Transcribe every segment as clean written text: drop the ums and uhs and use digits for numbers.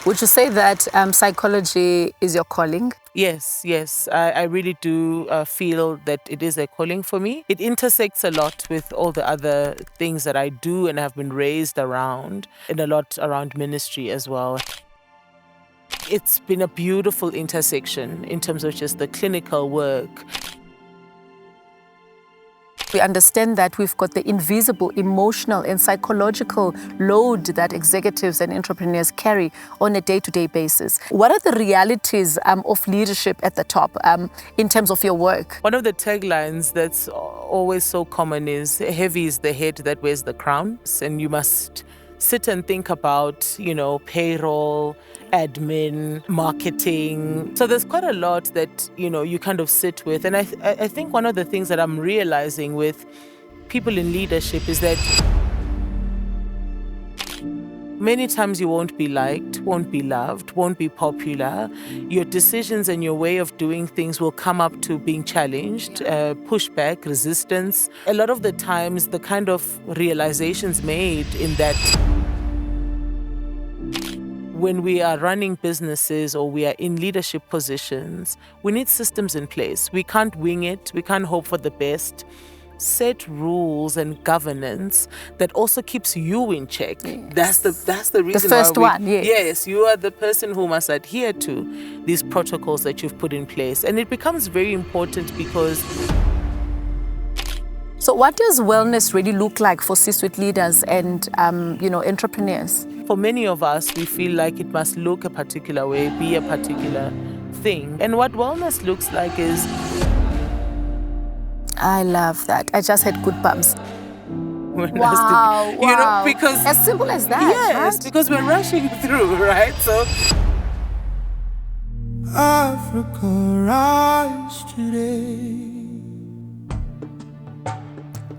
Would you say that psychology is your calling? Yes, I really do feel that it is a calling for me. It intersects a lot with all the other things that I do and have been raised around, and a lot around ministry as well. It's been a beautiful intersection in terms of just the clinical work. We understand that we've got the invisible emotional and psychological load that executives and entrepreneurs carry on a day-to-day basis. What are the realities of leadership at the top in terms of your work? One of the taglines that's always so common is, heavy is the head that wears the crown. And you must sit and think about, payroll, admin, marketing. So there's quite a lot that, you kind of sit with. And I think one of the things that I'm realizing with people in leadership is that many times you won't be liked, won't be loved, won't be popular. Your decisions and your way of doing things will come up to being challenged, pushback, resistance. A lot of the times, the kind of realizations made in that when we are running businesses or we are in leadership positions, we need systems in place. We can't wing it. We can't hope for the best. Set rules and governance that also keeps you in check. Yes. That's the reason. The first one, yes. Yes, you are the person who must adhere to these protocols that you've put in place. And it becomes very important because... So what does wellness really look like for C-suite leaders and, entrepreneurs? For many of us, we feel like it must look a particular way, be a particular thing. And what wellness looks like is... I love that. I just had good bumps. Wow. Because... as simple as that, yes, right? because we're rushing through, right? So... Africa rise today.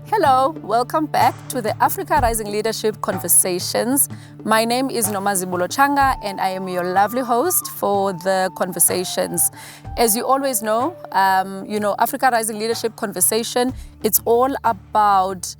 Hello, welcome back to the Africa Rising Leadership Conversations. My name is Nomazibulo Tshanga and I am your lovely host for the conversations. As you always know, Africa Rising Leadership Conversation, it's all about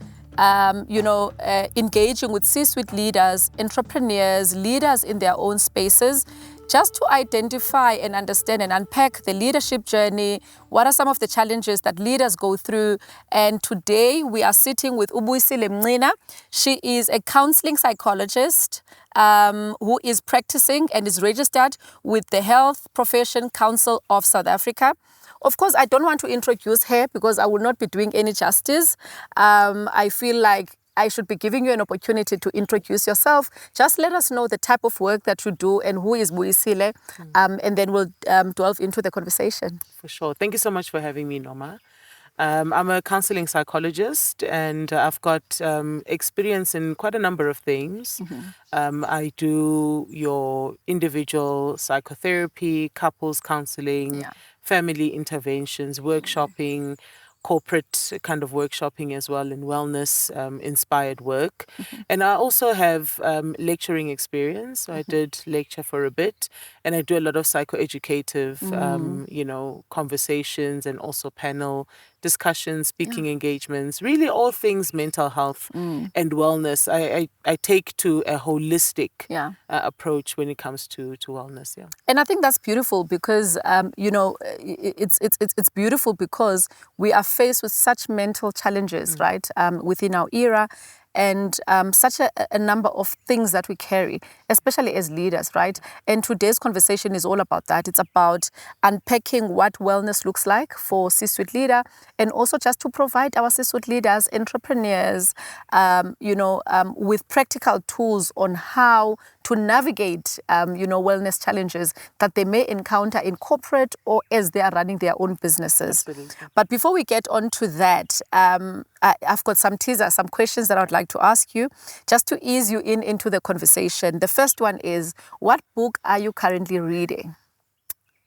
engaging with C-suite leaders, entrepreneurs, leaders in their own spaces, just to identify and understand and unpack the leadership journey. What are some of the challenges that leaders go through? And today we are sitting with Buyisile Mncina. She is a counselling psychologist who is practicing and is registered with the Health Profession Council of South Africa. Of course, I don't want to introduce her because I will not be doing any justice. I feel like I should be giving you an opportunity to introduce yourself. Just let us know the type of work that you do and who is Buyisile, and then we'll delve into the conversation. For sure. Thank you so much for having me, Noma. I'm a counselling psychologist and I've got experience in quite a number of things. I do your individual psychotherapy, couples counselling, family interventions, workshopping, corporate kind of workshopping as well, and wellness inspired work. And I also have lecturing experience. So I did lecture for a bit, and I do a lot of psychoeducative conversations and also panel discussions, speaking engagements, really all things mental health and wellness. I take to a holistic approach when it comes to wellness. And I think that's beautiful because it's beautiful because we are faced with such mental challenges, right, within our era, and such a number of things that we carry, especially as leaders, right? And today's conversation is all about that. It's about unpacking what wellness looks like for C-suite leader, and also just to provide our C-suite leaders, entrepreneurs, with practical tools on how to navigate, wellness challenges that they may encounter in corporate or as they are running their own businesses. Absolutely. But before we get on to that, I've got some teasers, some questions that I would like to ask you, just to ease you into the conversation. The first one is, what book are you currently reading?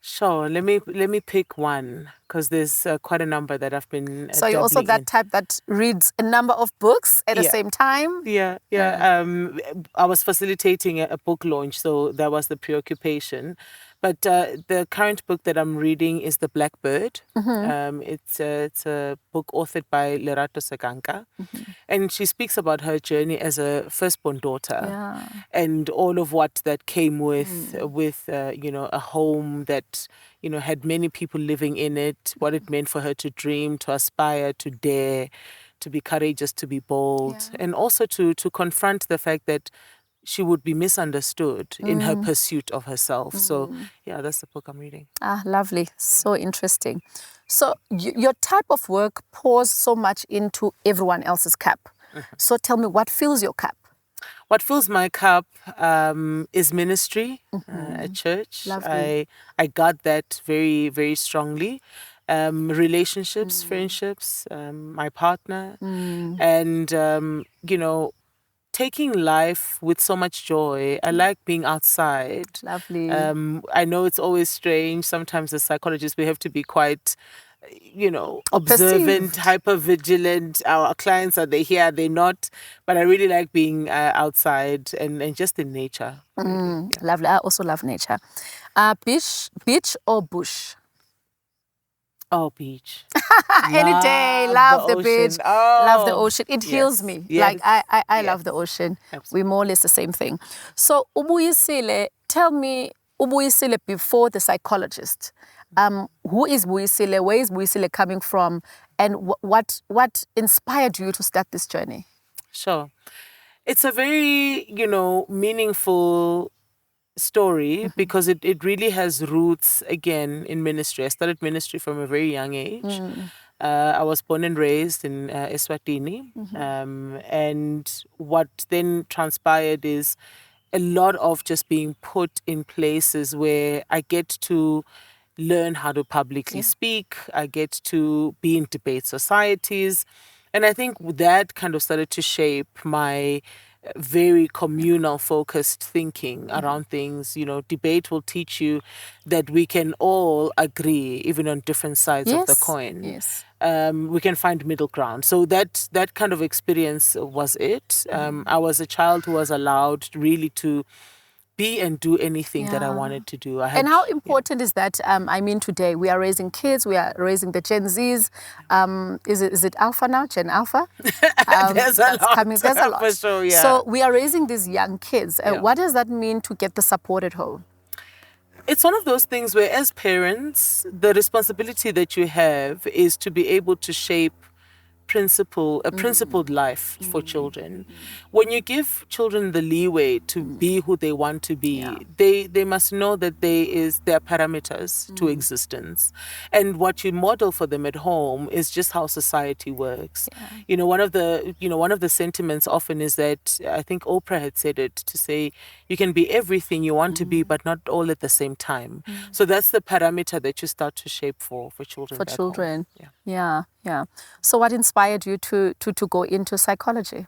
Sure. Let me pick one because there's quite a number that I've been. So you're also that type that reads a number of books at the same time? Yeah. I was facilitating a book launch, so that was the preoccupation. But the current book that I'm reading is The Blackbird. It's a book authored by Lerato Sekanka. And she speaks about her journey as a firstborn daughter Yeah. and all of what that came with, a home that, had many people living in it, what it meant for her to dream, to aspire, to dare, to be courageous, to be bold, and also to confront the fact that she would be misunderstood in her pursuit of herself. So, yeah, that's the book I'm reading. Ah, lovely. So interesting. So your type of work pours so much into everyone else's cup. So tell me, what fills your cup? What fills my cup is ministry at church. Lovely. I got that very, very strongly. Relationships, friendships, my partner, and, taking life with so much joy. I like being outside. Lovely. I know it's always strange. Sometimes as psychologists, we have to be quite, observant, hyper vigilant. Our clients, are they here? Are they not? But I really like being outside and just in nature. Really, yeah. Lovely. I also love nature. Beach or bush? Oh, beach. Any day. Love the beach. Ocean. Oh, love the ocean. It heals yes, me. yes, Like I yes. love the ocean. Absolutely. We're more or less the same thing. So Buyisile, tell me, Buyisile before the psychologist. Who is Buyisile? Where is Buyisile coming from? And what inspired you to start this journey? Sure. It's a very, meaningful story because it really has roots again in ministry. I started ministry from a very young age. I was born and raised in Eswatini. And what then transpired is a lot of just being put in places where I get to learn how to publicly speak. I get to be in debate societies. And I think that kind of started to shape my very communal focused thinking around things. Debate will teach you that we can all agree, even on different sides of the coin. Yes. We can find middle ground. So that kind of experience was it. I was a child who was allowed really to be and do anything that I wanted to do. And how important is that? Today we are raising kids, we are raising the Gen Zs. Is it Alpha now, Gen Alpha? There's a lot. There's a lot. For sure, yeah. So we are raising these young kids. What does that mean to get the support at home? It's one of those things where as parents, the responsibility that you have is to be able to shape principled life for children. When you give children the leeway to be who they want to be, they must know that there are parameters to existence. And what you model for them at home is just how society works. One of the sentiments often is that, I think Oprah had said it, to say you can be everything you want to be, but not all at the same time. So that's the parameter that you start to shape for children. For children. Home. Yeah. So what inspired you to go into psychology?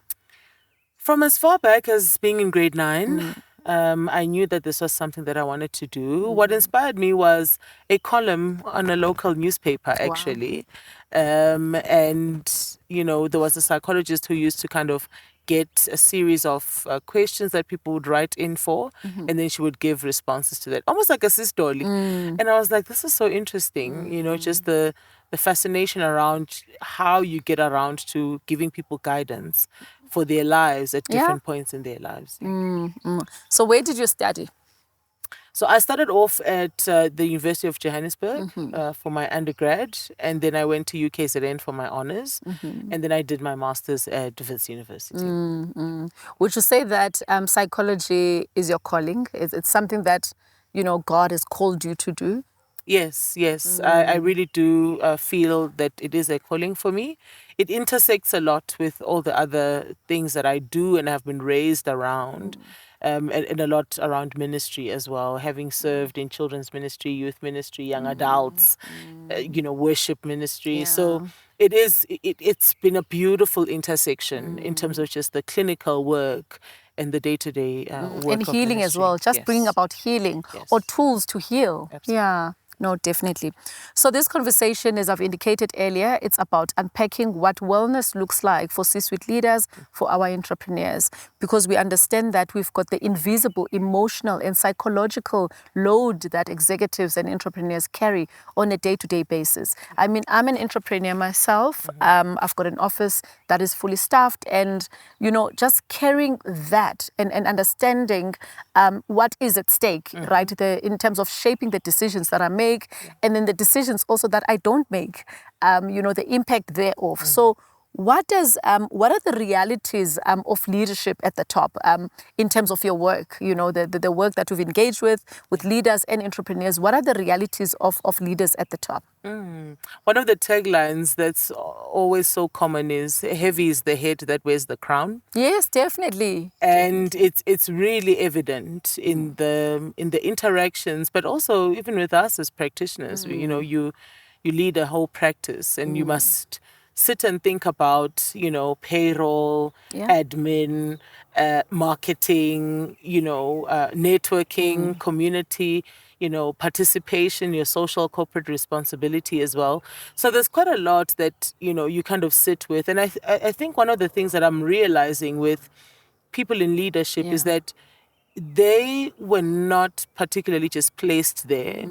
From as far back as being in grade 9, I knew that this was something that I wanted to do. What inspired me was a column on a local newspaper, actually. And, there was a psychologist who used to kind of get a series of questions that people would write in for, and then she would give responses to that, almost like a systoli. And I was like, this is so interesting, just the fascination around how you get around to giving people guidance for their lives at different points in their lives. So where did you study? So I started off at the University of Johannesburg for my undergrad, and then I went to UKZN for my honours, and then I did my master's at Wits University. Would you say that psychology is your calling? It's something that, God has called you to do? Yes. I really do feel that it is a calling for me. It intersects a lot with all the other things that I do and have been raised around. And a lot around ministry as well, having served in children's ministry, youth ministry, young adults, worship ministry. So it's been a beautiful intersection in terms of just the clinical work and the day-to-day work and healing as well, just bringing about healing or tools to heal. Absolutely. Yeah. No, definitely. So this conversation, as I've indicated earlier, it's about unpacking what wellness looks like for C-suite leaders, for our entrepreneurs, because we understand that we've got the invisible emotional and psychological load that executives and entrepreneurs carry on a day-to-day basis. I mean, I'm an entrepreneur myself. I've got an office that is fully staffed, and, you know, just carrying that and understanding what is at stake, right? In terms of shaping the decisions that I make, and then the decisions also that I don't make, you know, the impact thereof. So what are the realities of leadership at the top in terms of your work, you know, the work that we've engaged with leaders and entrepreneurs? What are the realities of leaders at the top? One of the taglines that's always so common is heavy is the head that wears the crown. Yes, definitely. And it's really evident in the interactions, but also even with us as practitioners. You know, you lead a whole practice, and you must sit and think about, you know, payroll, admin, marketing, you know, networking, community, you know, participation, your social corporate responsibility as well. So there's quite a lot that, you know, you kind of sit with. And I think one of the things that I'm realizing with people in leadership is that they were not particularly just placed there.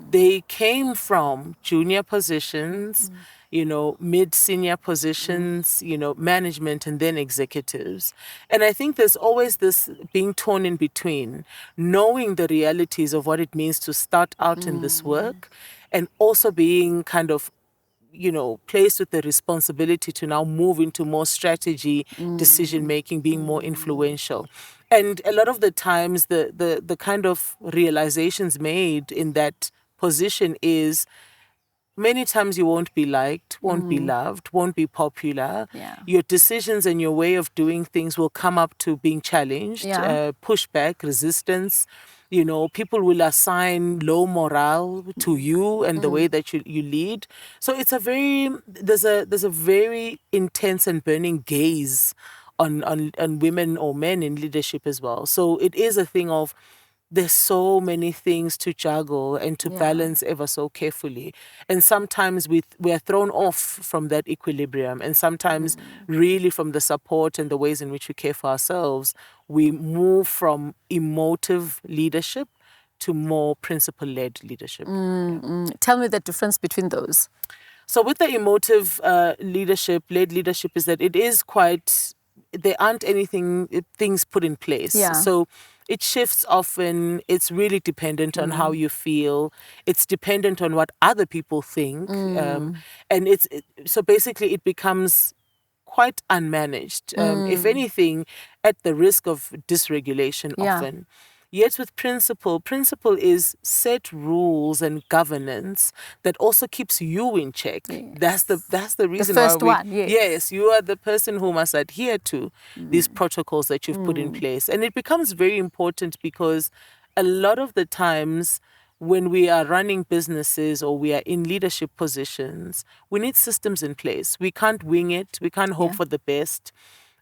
They came from junior positions, you know, mid-senior positions, you know, management, and then executives. And I think there's always this being torn in between, knowing the realities of what it means to start out in this work, and also being kind of, you know, placed with the responsibility to now move into more strategy, decision making, being more influential. And a lot of the times the kind of realizations made in that position is many times you won't be liked, won't be loved, won't be popular. Your decisions and your way of doing things will come up to being challenged, pushback, resistance. You know, people will assign low morale to you and the way that you lead. So it's there's a very intense and burning gaze on women or men in leadership as well. So it is a thing of, there's so many things to juggle and to balance ever so carefully. And sometimes we are thrown off from that equilibrium. And sometimes really from the support and the ways in which we care for ourselves, we move from emotive leadership to more principle-led leadership. Tell me the difference between those. So with the emotive led leadership is that it is quite, there aren't things put in place. So it shifts often. It's really dependent on how you feel. It's dependent on what other people think. And so basically it becomes quite unmanaged. If anything, at the risk of dysregulation often. Yet with principle is set rules and governance that also keeps you in check. That's the reason the first why one. Yes, you are the person who must adhere to these protocols that you've put in place. And it becomes very important because a lot of the times when we are running businesses or we are in leadership positions, we need systems in place. We can't wing it. We can't hope for the best.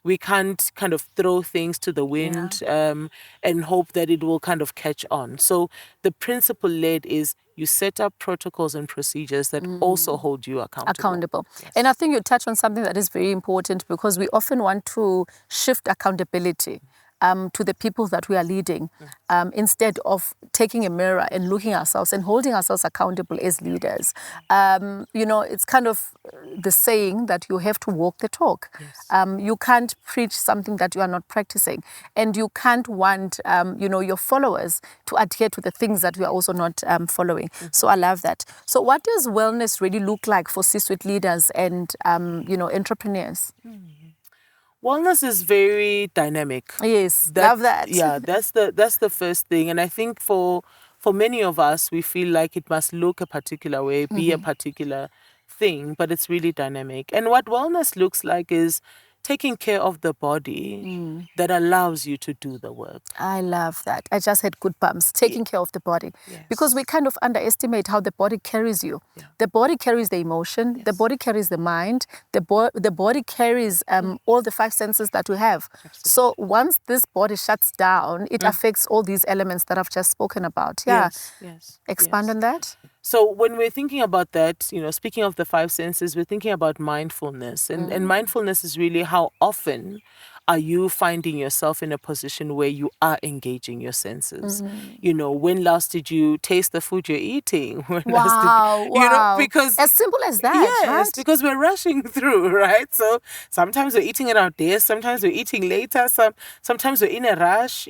We can't kind of throw things to the wind and hope that it will kind of catch on. So the principle-led is you set up protocols and procedures that also hold you accountable. Yes. And I think you touch on something that is very important, because we often want to shift accountability to the people that we are leading, instead of taking a mirror and looking ourselves and holding ourselves accountable as leaders. You know, it's kind of the saying that you have to walk the talk. You can't preach something that you are not practicing, and you can't want you know, your followers to adhere to the things that we are also not following. So I love that. So what does wellness really look like for C-suite leaders and you know, entrepreneurs? Wellness is very dynamic. Yes, love that. Yeah, that's the first thing. And I think for many of us, we feel like it must look a particular way, be a particular thing, but it's really dynamic. And what wellness looks like is taking care of the body that allows you to do the work. I love that. I just had good bumps. Taking care of the body. Yes. Because we kind of underestimate how the body carries you. The body carries the emotion. The body carries the mind. The body carries all the five senses that we have. Absolutely. So once this body shuts down, it affects all these elements that I've just spoken about. Yes. Expand on that. So when we're thinking about that, speaking of the five senses, we're thinking about mindfulness. And mindfulness is really how often are you finding yourself in a position where you are engaging your senses? When last did you taste the food you're eating? When last did Wow. because as simple as that, yes, right? because we're rushing through, right? So sometimes we're eating at our desk, sometimes we're eating later, sometimes we're in a rush,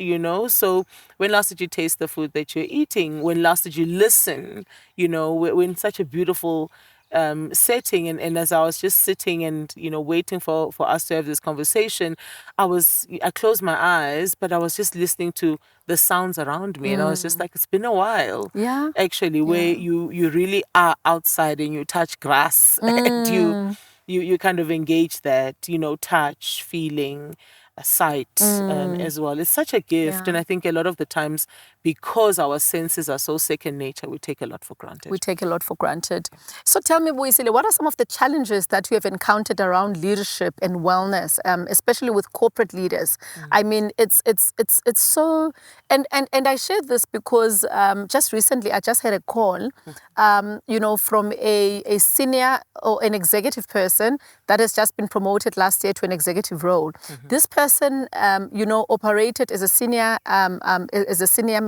So when last did you taste the food that you're eating? When last did you listen? We're in such a beautiful setting, and as I was just sitting and waiting for us to have this conversation, I closed my eyes, but I was just listening to the sounds around me, and I was just like, it's been a while, Yeah. actually, where you really are outside and you touch grass and you kind of engage that, touch, feeling, sight as well. It's such a gift, and I think a lot of the times, because our senses are so second nature, we take a lot for granted. We take a lot for granted. So tell me, Buyisile, what are some of the challenges that you have encountered around leadership and wellness, especially with corporate leaders? I mean, it's so, and I share this because just recently I just had a call, from a senior or an executive person that has just been promoted last year to an executive role. This person, operated as a senior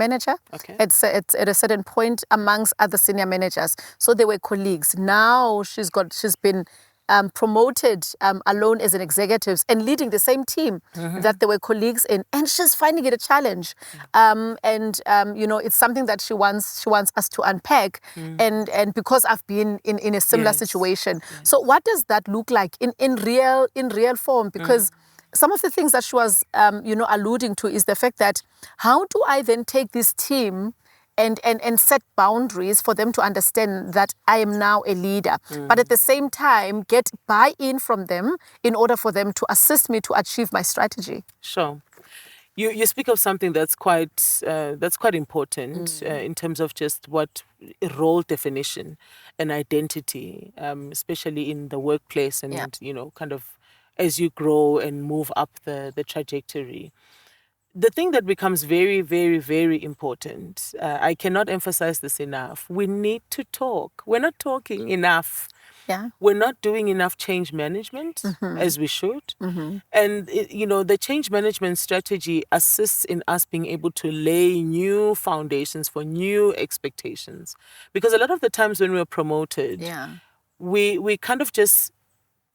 manager at a certain point amongst other senior managers. So they were colleagues. Now she's been promoted alone as an executive and leading the same team that they were colleagues in, and she's finding it a challenge. It's something that she wants us to unpack, and because I've been in a similar situation. So what does that look like in real form? Because some of the things that she was alluding to is the fact that how do I then take this team and set boundaries for them to understand that I am now a leader, but at the same time get buy-in from them in order for them to assist me to achieve my strategy. Sure. You speak of something that's quite important in terms of just what role definition and identity, especially in the workplace and kind of as you grow and move up the trajectory. The thing that becomes very, very, very important, I cannot emphasize this enough, we need to talk. We're not talking enough. Yeah. We're not doing enough change management as we should. And, the change management strategy assists in us being able to lay new foundations for new expectations. Because a lot of the times when we're promoted, we kind of just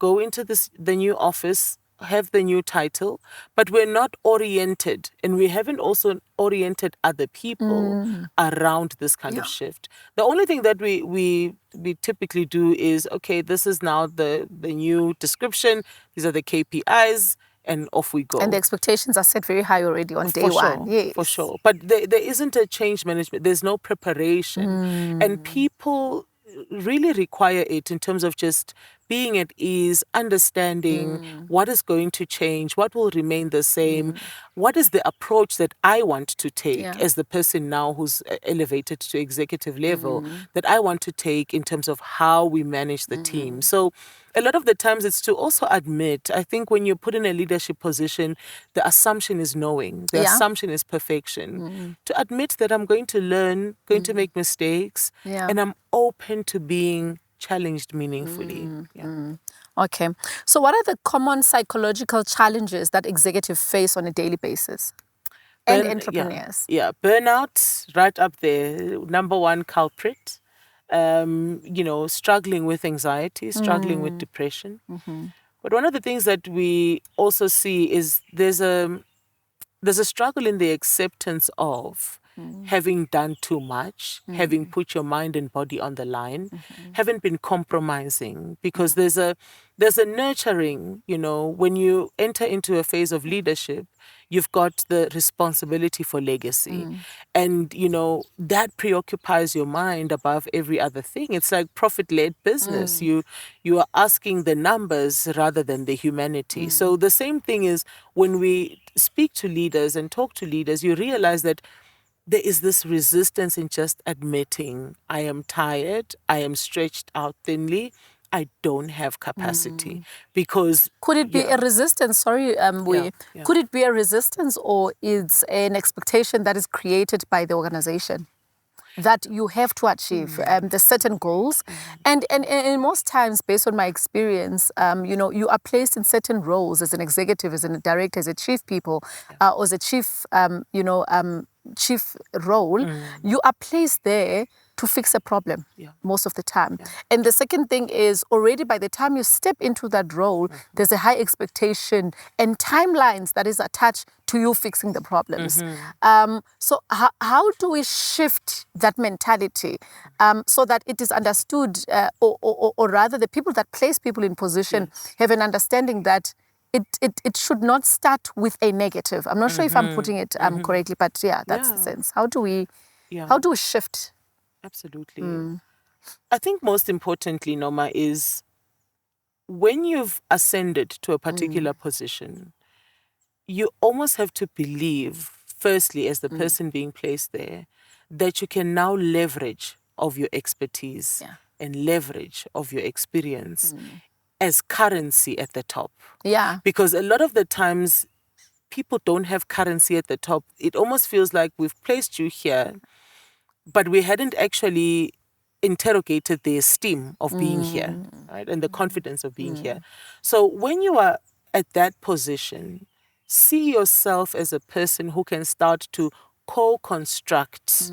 go into the new office, have the new title, but we're not oriented, and we haven't also oriented other people around this kind of shift. The only thing that we typically do is, okay, this is now the new description, these are the KPIs, and off we go. And the expectations are set very high already on day one. Yes. For sure. But there isn't a change management, there's no preparation. And people really require it in terms of just being at ease, understanding what is going to change, what will remain the same, what is the approach that I want to take as the person now who's elevated to executive level, that I want to take in terms of how we manage the team. So a lot of the times it's to also admit, I think when you're put in a leadership position, the assumption is knowing, the assumption is perfection. To admit that I'm going to learn, going to make mistakes, and I'm open to being challenged meaningfully. Okay. So what are the common psychological challenges that executives face on a daily basis? And entrepreneurs? Burnout, right up there. Number one culprit. Struggling with anxiety, struggling with depression. But one of the things that we also see is there's a struggle in the acceptance of having done too much, having put your mind and body on the line, haven't been compromising, because there's a nurturing, when you enter into a phase of leadership, you've got the responsibility for legacy. And, that preoccupies your mind above every other thing. It's like profit-led business. You are asking the numbers rather than the humanity. So the same thing is when we speak to leaders and talk to leaders, you realize that there is this resistance in just admitting, I am tired, I am stretched out thinly, I don't have capacity. Because could it be a resistance? Sorry, could it be a resistance, or it's an expectation that is created by the organization? that you have to achieve, the certain goals. And most times, based on my experience, you are placed in certain roles as an executive, as a director, as a chief people, or as a chief, chief role. You are placed there to fix a problem most of the time. And the second thing is, already by the time you step into that role, there's a high expectation and timelines that is attached to you fixing the problems. So how do we shift that mentality so that it is understood, or rather the people that place people in position have an understanding that it should not start with a negative. I'm not sure if I'm putting it correctly, but yeah, that's the sense. How do we shift? Absolutely. I think most importantly, Noma, is when you've ascended to a particular position, you almost have to believe, firstly, as the person being placed there, that you can now leverage of your expertise and leverage of your experience as currency at the top. Yeah. Because a lot of the times, people don't have currency at the top. It almost feels like we've placed you here, but we hadn't actually interrogated the esteem of being here, right? And the confidence of being here. So when you are at that position, see yourself as a person who can start to co-construct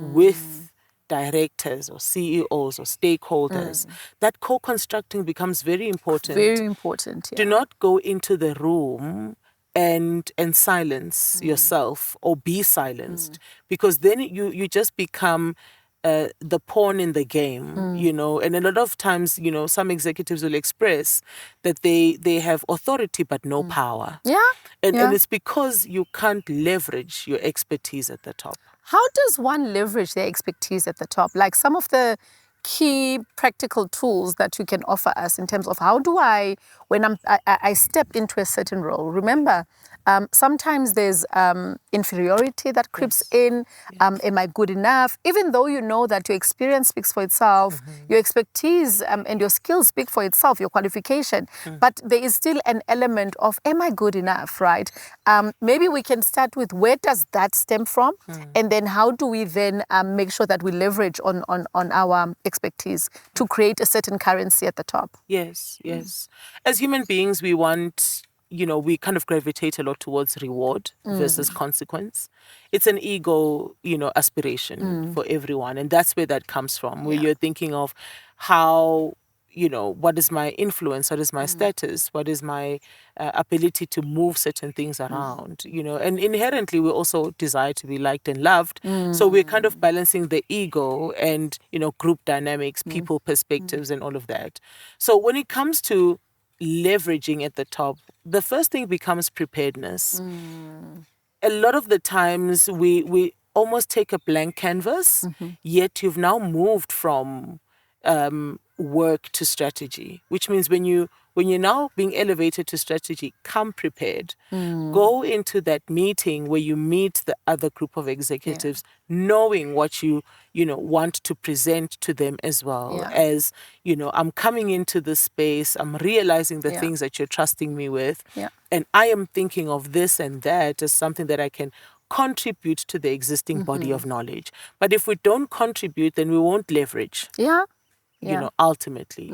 with directors or CEOs or stakeholders. That co-constructing becomes very important. Very important, yeah. Do not go into the room and silence yourself or be silenced, because then you just become the pawn in the game, and a lot of times, some executives will express that they have authority but no power. Yeah. And it's because you can't leverage your expertise at the top. How does one leverage their expertise at the top? Like some of the key practical tools that you can offer us in terms of how do I, when I step into a certain role, remember, sometimes there's inferiority that creeps in. Am I good enough? Even though you know that your experience speaks for itself, your expertise and your skills speak for itself, your qualification, but there is still an element of, am I good enough, right? Maybe we can start with, where does that stem from? And then how do we then make sure that we leverage on our expertise to create a certain currency at the top? Yes. As human beings, we want, we kind of gravitate a lot towards reward versus consequence. It's an ego, aspiration for everyone. And that's where that comes from, where you're thinking of how, what is my influence? What is my status? What is my ability to move certain things around? And inherently, we also desire to be liked and loved. So we're kind of balancing the ego and, group dynamics, people perspectives, and all of that. So when it comes to leveraging at the top, the first thing becomes preparedness. A lot of the times we almost take a blank canvas, yet you've now moved from work to strategy, which means when you're now being elevated to strategy, come prepared. Go into that meeting where you meet the other group of executives, knowing what you want to present to them as well as, I'm coming into this space, I'm realizing the things that you're trusting me with, and I am thinking of this and that as something that I can contribute to the existing body of knowledge. But if we don't contribute, then we won't leverage. Ultimately.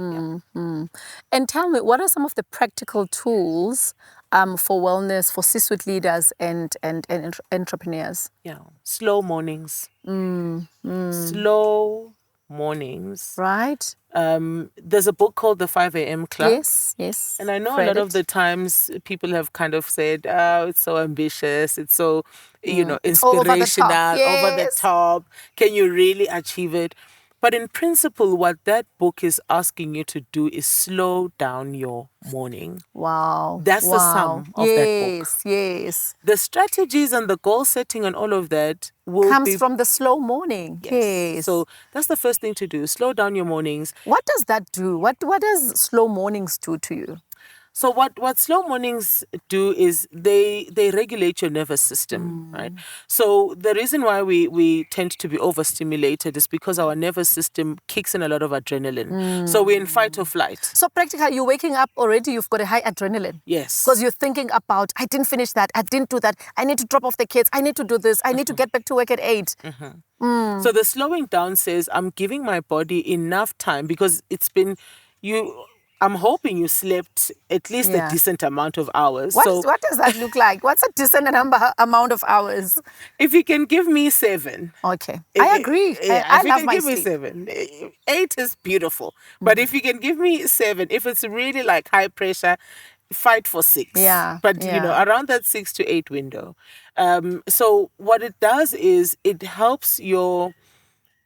And tell me, what are some of the practical tools for wellness for C-suite leaders and entrepreneurs? Slow mornings. Slow mornings. Right. There's a book called The 5 a.m. Club. Yes. And I know a lot of the times people have kind of said, oh, it's so ambitious, it's so, inspirational, over the top. Can you really achieve it? But in principle, what that book is asking you to do is slow down your morning. Wow. That's the sum of that book. Yes. The strategies and the goal setting and all of that comes from the slow morning. Yes. So that's the first thing to do. Slow down your mornings. What does that do? What does slow mornings do to you? So what slow mornings do is they regulate your nervous system, right? So the reason why we tend to be overstimulated is because our nervous system kicks in a lot of adrenaline. So we're in fight or flight. So practically, you're waking up already, you've got a high adrenaline. Yes. Because you're thinking about, I didn't finish that, I didn't do that, I need to drop off the kids, I need to do this, I need to get back to work at 8. So the slowing down says I'm giving my body enough time because it's been I'm hoping you slept at least a decent amount of hours. What does that look like? What's a decent amount of hours? If you can give me 7. Okay. I agree. I love my sleep. If you can give me 7, 8 is beautiful. But if you can give me 7, if it's really like high pressure, fight for 6. Yeah. But, around that 6 to 8 window. So what it does is it helps your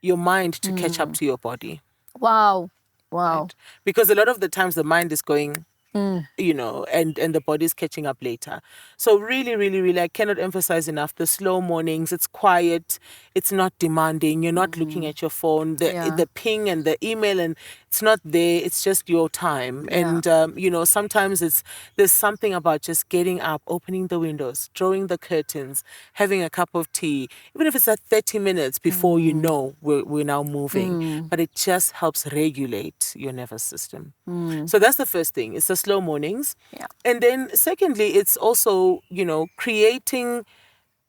mind to catch up to your body. Wow. Right? Because a lot of the times the mind is going, and the body's catching up later. So really, really, really, I cannot emphasize enough the slow mornings. It's quiet. It's not demanding. You're not looking at your phone. The ping and the email, and it's not there. It's just your time. Yeah. And, sometimes there's something about just getting up, opening the windows, drawing the curtains, having a cup of tea, even if it's at 30 minutes before we're now moving. But it just helps regulate your nervous system. So that's the first thing. It's the slow mornings. Yeah. And then secondly, it's also, creating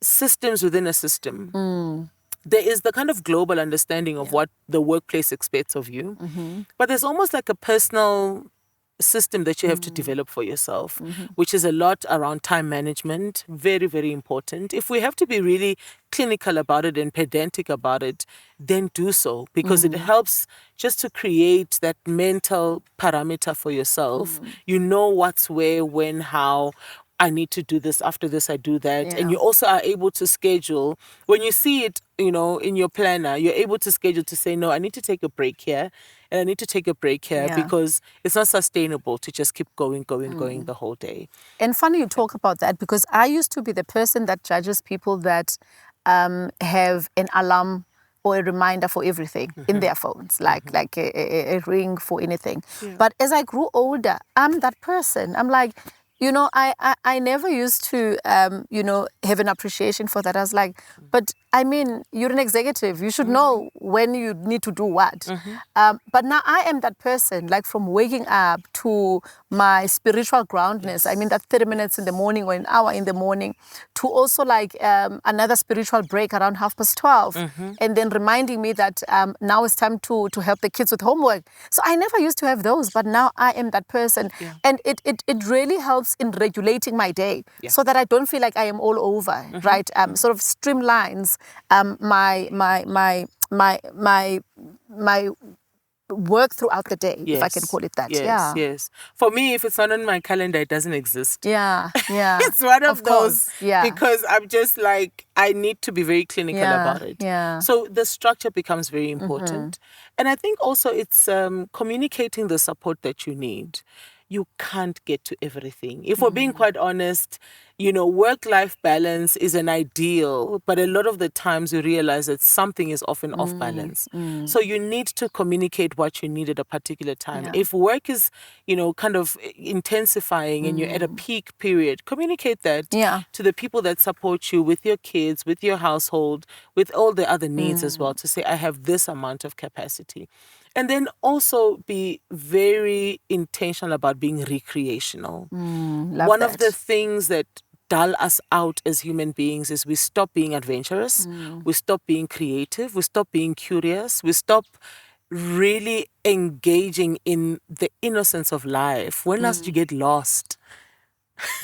systems within a system. There is the kind of global understanding of what the workplace expects of you. But there's almost like a personal system that you have to develop for yourself, which is a lot around time management. Very, very important. If we have to be really clinical about it and pedantic about it, then do so, because it helps just to create that mental parameter for yourself. You know what's where, when, how. I need to do this, after this I do that. Yeah. And you also are able to schedule. When you see it, in your planner, you're able to schedule to say, no, I need to take a break here and I need to take a break here, because it's not sustainable to just keep going the whole day. And funny you talk about that, because I used to be the person that judges people that have an alarm or a reminder for everything in their phones, like a ring for anything. Yeah. But as I grew older, I'm that person. I'm like, I never used to, have an appreciation for that. I was like, but I mean, you're an executive. You should know when you need to do what. But now I am that person, like from waking up to my spiritual groundness. I mean, that 30 minutes in the morning or an hour in the morning, to also like another spiritual break around 12:30. And then reminding me that now it's time to help the kids with homework. So I never used to have those, but now I am that person. Yeah. And it really helps in regulating my day, so that I don't feel like I am all over, right? Sort of streamlines my work throughout the day, if I can call it that. Yes. For me, if it's not on my calendar, it doesn't exist. Yeah. It's one of those. Yeah. Because I'm just like, I need to be very clinical about it. Yeah. So the structure becomes very important. And I think also it's communicating the support that you need. You can't get to everything. If we're being quite honest, work-life balance is an ideal, but a lot of the times you realize that something is often off balance. So you need to communicate what you need at a particular time. Yeah. If work is, kind of intensifying and you're at a peak period, communicate that to the people that support you, with your kids, with your household, with all the other needs as well, to say, I have this amount of capacity. And then also be very intentional about being recreational. One of the things that dull us out as human beings is we stop being adventurous, we stop being creative, we stop being curious, we stop really engaging in the innocence of life. When last did you get lost?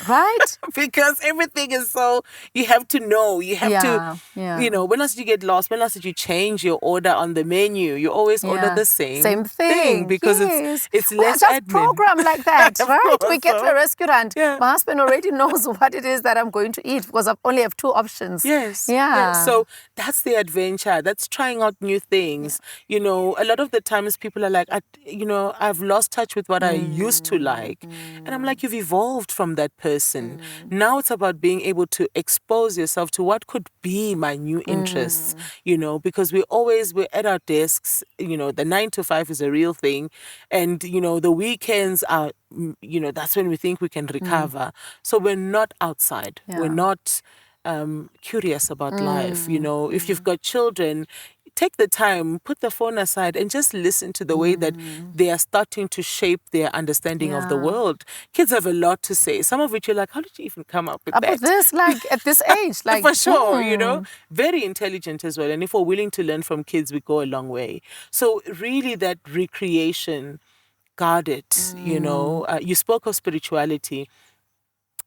Right? Because everything is so, you have to know, you have to, when last did you get lost? When last did you change your order on the menu? You always order the same thing. Because it's less just admin. programmed like that, right? course, We get to a restaurant. Yeah. My husband already knows what it is that I'm going to eat, because I only have 2 options. Yes. Yeah. So that's the adventure. That's trying out new things. A lot of the times people are like, I've lost touch with what I used to like. And I'm like, you've evolved from that person. Now it's about being able to expose yourself to what could be my new interests, because we're at our desks, the 9 to 5 is a real thing. And, the weekends are, that's when we think we can recover. So we're not outside. We're not curious about life. If you've got children, take the time, put the phone aside, and just listen to the way that they are starting to shape their understanding of the world. Kids have a lot to say, some of which you're like, how did you even come up with About that? this, at this age, For sure, very intelligent as well. And if we're willing to learn from kids, we go a long way. So really that recreation, guard it, you spoke of spirituality.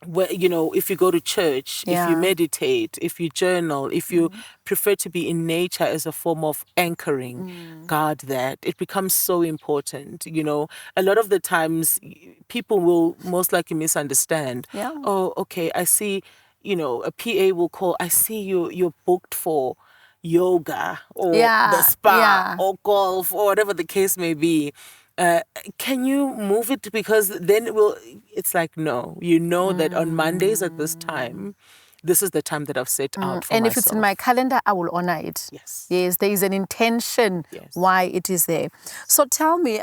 Where, if you go to church, if you meditate, if you journal, if you prefer to be in nature as a form of anchoring, guard that. It becomes so important. A lot of the times people will most likely misunderstand. Yeah. Oh, okay, I see, a PA will call, I see you're booked for yoga or the spa or golf or whatever the case may be. Can you move it? Because then it's like, no, that on Mondays at this time, this is the time that I've set out for and myself. if it's in my calendar, I will honor it. Yes. Yes, there is an intention why it is there. So tell me,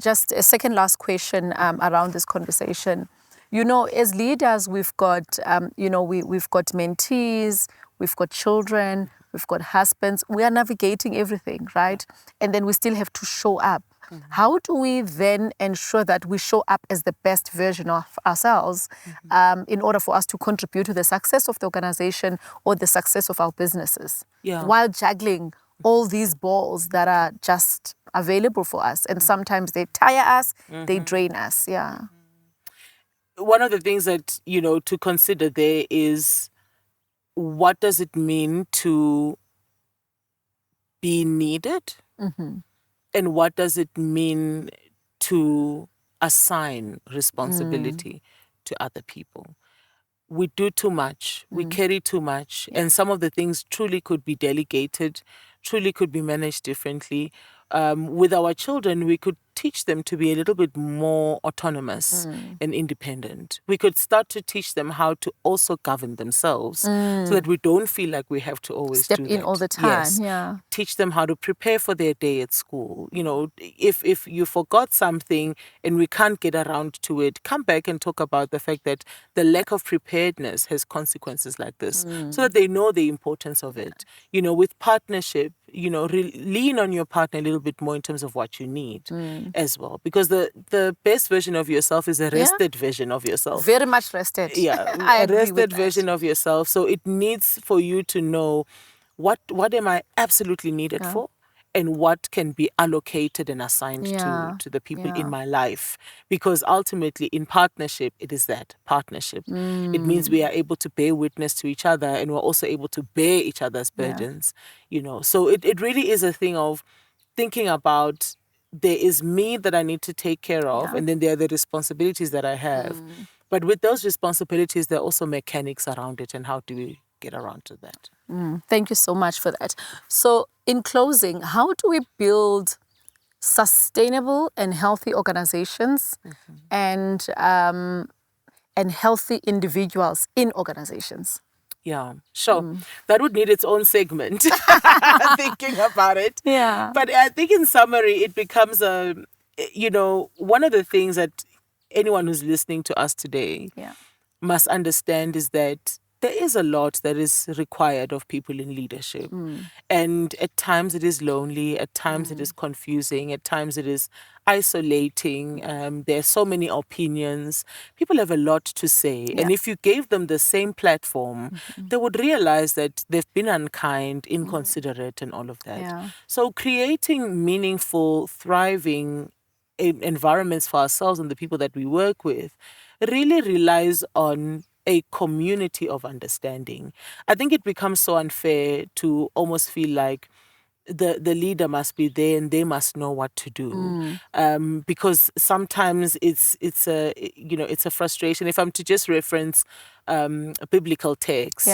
just a second last question around this conversation. As leaders, we've got, we've got mentees, we've got children, we've got husbands. We are navigating everything, right? And then we still have to show up. How do we then ensure that we show up as the best version of ourselves in order for us to contribute to the success of the organization or the success of our businesses while juggling all these balls that are just available for us? And sometimes they tire us, they drain us. Yeah. One of the things that, to consider there is, what does it mean to be needed? And what does it mean to assign responsibility to other people? We do too much. We carry too much. And some of the things truly could be delegated, truly could be managed differently. With our children, we could teach them to be a little bit more autonomous and independent. We could start to teach them how to also govern themselves so that we don't feel like we have to always step do in that. all the time. Yes. Yeah. Teach them how to prepare for their day at school. If you forgot something and we can't get around to it, come back and talk about the fact that the lack of preparedness has consequences like this, so that they know the importance of it. With partnership, lean on your partner a little bit more in terms of what you need as well, because the best version of yourself is a rested version of yourself. Very much rested. A rested version of yourself. So it needs for you to know what am I absolutely needed for, and what can be allocated and assigned to the people in my life. Because ultimately in partnership, it is that partnership. It means we are able to bear witness to each other, and we're also able to bear each other's burdens. So it really is a thing of thinking about, there is me that I need to take care of, and then there are the responsibilities that I have. But with those responsibilities, there are also mechanics around it, and how do we get around to that? Thank you so much for that. So in closing, how do we build sustainable and healthy organizations and healthy individuals in organizations? Yeah, sure. That would need its own segment, thinking about it. Yeah. But I think in summary, it becomes one of the things that anyone who's listening to us today must understand is that there is a lot that is required of people in leadership. And at times it is lonely, at times it is confusing, at times it is isolating. There are so many opinions. People have a lot to say. And if you gave them the same platform, they would realize that they've been unkind, inconsiderate, and all of that. Yeah. So creating meaningful, thriving environments for ourselves and the people that we work with really relies on a community of understanding. I think it becomes so unfair to almost feel like the leader must be there and they must know what to do, because sometimes it's a frustration. If I'm to just reference a biblical text,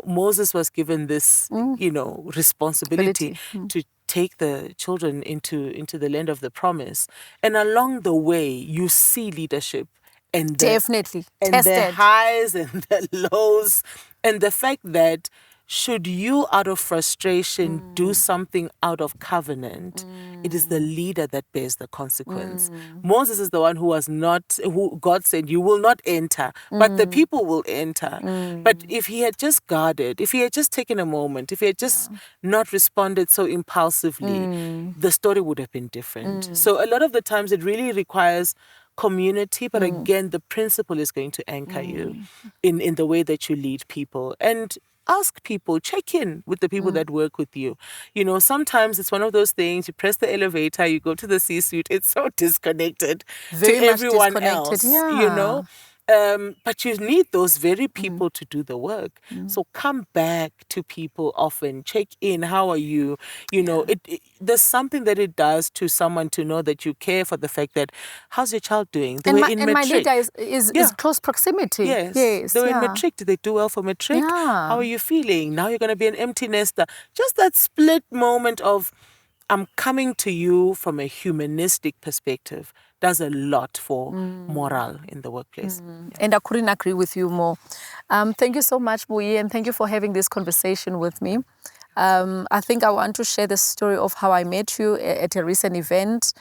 Moses was given this responsibility to take the children into the land of the promise, and along the way you see leadership and the, Definitely. and the Tested. highs and the lows, and the fact that should you, out of frustration, do something out of covenant, it is the leader that bears the consequence. Moses is the one who God said, you will not enter, but the people will enter. But if he had just guarded, if he had just taken a moment, if he had just not responded so impulsively, the story would have been different. So a lot of the times it really requires community, but again, the principle is going to anchor you in the way that you lead people. And ask people, check in with the people that work with you. You know, sometimes it's one of those things, you press the elevator, you go to the C-suite, it's so disconnected Very to much everyone disconnected, else, you know. But you need those very Mm. people to do the work. So come back to people often, check in, how are you? You know, there's something that it does to someone to know that you care for the fact that, how's your child doing? They And, were my, in and my matric. leader is close proximity. Yes. Yes. They were in yeah. matric. Did they do well for matric? Yeah. How are you feeling? Now you're going to be an empty nester. Just that split moment of, I'm coming to you from a humanistic perspective, does a lot for morale in the workplace. And I couldn't agree with you more. Thank you so much, Buyi, and thank you for having this conversation with me. I think I want to share the story of how I met you at a recent event,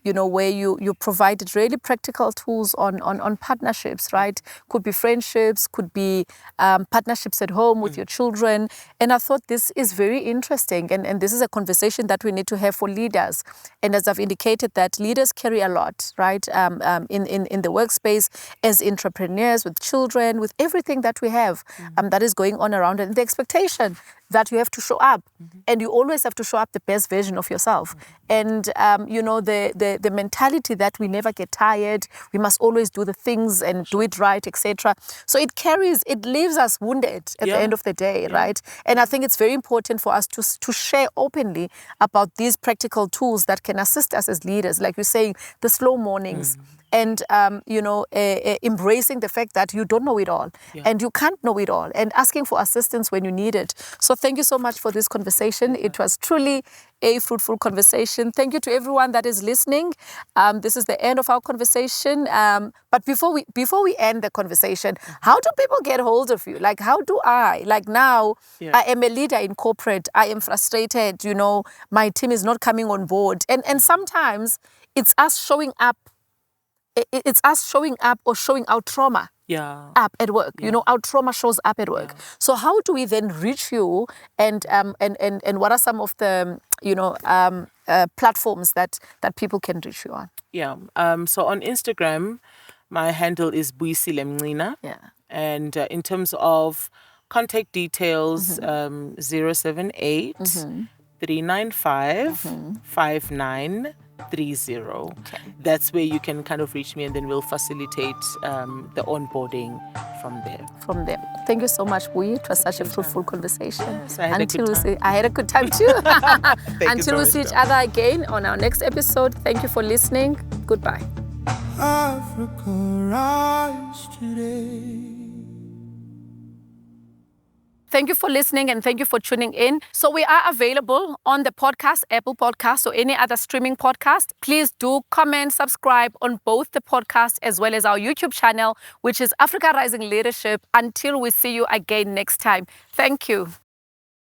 you know, where you provided really practical tools on partnerships, right? Could be friendships, could be partnerships at home with your children. And I thought this is very interesting. And this is a conversation that we need to have for leaders. And as I've indicated, that leaders carry a lot, right? In the workspace, as entrepreneurs, with children, with everything that we have that is going on around, and the expectation that you have to show up, and you always have to show up the best version of yourself. And you know, the mentality that we never get tired, we must always do the things and do it right, etc. So it leaves us wounded at the end of the day, right? And I think it's very important for us to share openly about these practical tools that can assist us as leaders, like you're saying, the slow mornings. And, you know, embracing the fact that you don't know it all and you can't know it all, and asking for assistance when you need it. So thank you so much for this conversation. It was truly a fruitful conversation. Thank you to everyone that is listening. This is the end of our conversation. But before we end the conversation, how do people get hold of you? Like, how do I? Like now, I am a leader in corporate. I am frustrated. You know, my team is not coming on board. And sometimes it's us showing up. It's us showing up or showing our trauma up at work. You know, our trauma shows up at work. So how do we then reach you? And what are some of the, you know, platforms that people can reach you on? So on Instagram, my handle is Buyisile Mncina. And in terms of contact details, 078 395 5930. That's where you can kind of reach me, and then we'll facilitate the onboarding from there. Thank you so much, Buyi. It was such a fruitful conversation. Yes, I had a good time. I had a good time too. Until we so see much, each other again on our next episode. Thank you for listening. Goodbye. Africa, rise today. Thank you for listening, and thank you for tuning in. So we are available on the podcast, Apple Podcasts, or any other streaming podcast. Please do comment, subscribe on both the podcast as well as our YouTube channel, which is Africa Rising Leadership. Until we see you again next time. Thank you.